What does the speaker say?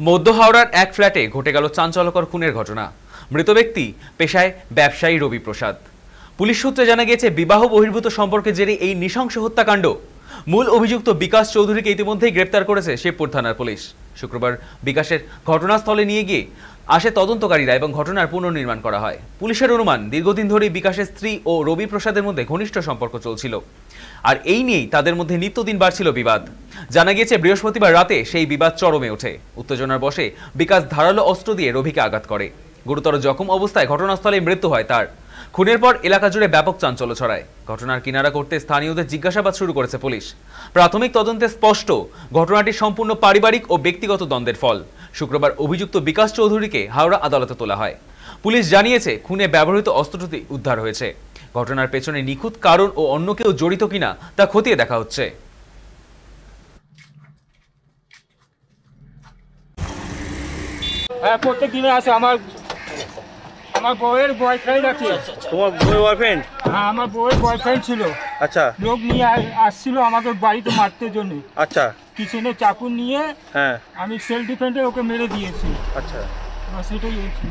মধ্য হাওড়ার এক ফ্ল্যাটে ঘটে গেল চাঞ্চল্যকর খুনের ঘটনা। মৃত ব্যক্তি পেশায় ব্যবসায়ী রবি প্রসাদ। পুলিশ সূত্রে জানা গিয়েছে, বিবাহ বহির্ভূত সম্পর্কে জেরে এই নৃশংস হত্যাকাণ্ড। মূল অভিযুক্ত বিকাশ চৌধুরীকে ইতিমধ্যেই গ্রেপ্তার করেছে শিবপুর থানার পুলিশ। শুক্রবার বিকাশের ঘটনাস্থলে নিয়ে গিয়ে আসে তদন্তকারীরা এবং ঘটনার পুনর্নির্মাণ করা হয়। পুলিশের অনুমান, দীর্ঘদিন ধরেই বিকাশের স্ত্রী ও রবি প্রসাদের মধ্যে ঘনিষ্ঠ সম্পর্ক চলছিল, আর এই নিয়েই তাদের মধ্যে নিত্যদিন বাড়ছিল বিবাদ। জানা গিয়েছে, বৃহস্পতিবার রাতে সেই বিবাদ চরমে ওঠে। উত্তেজনার বশে বিকাশ ধারালো অস্ত্র দিয়ে রবিকে আঘাত করে। গুরুতর জখম অবস্থায় ঘটনাস্থলে মৃত্যু হয় তার। খুনের পর এলাকা জুড়ে ব্যাপক চাঞ্চল্য ছড়ায়। ঘটনার কিনারা করতে স্থানীয়দের জিজ্ঞাসাবাদ শুরু করেছে পুলিশ। প্রাথমিক তদন্তে স্পষ্ট, ঘটনাটি সম্পূর্ণ পারিবারিক ও ব্যক্তিগত দ্বন্দ্বের ফল। শুক্রবার অভিযুক্ত বিকাশ চৌধুরীকে হাওড়া আদালতে তোলা হয়। পুলিশ জানিয়েছে, খুনে ব্যবহৃত অস্ত্রটি উদ্ধার হয়েছে। ঘটনার পেছনে নিখুঁত কারণ ও অন্য কেউ জড়িত কিনা তা খতিয়ে দেখা হচ্ছে। হ্যাঁ, প্রত্যেক দিনে আসে। আমার বউয়ের বয়ফ্রেন্ড আছে। তোমার বউয়ের বয়ফ্রেন্ড? হ্যাঁ, আমার বউয়ের বয়ফ্রেন্ড ছিল। আচ্ছা। লোক নিয়ে আসছিল আমাকে বাড়িতে মারতে জন্য। আচ্ছা। কিচেনে চাকু নিয়ে হ্যাঁ, আমি সেলফ ডিফেন্সে ওকে মেরে দিয়েছি। আচ্ছা, সেটাই হয়েছে।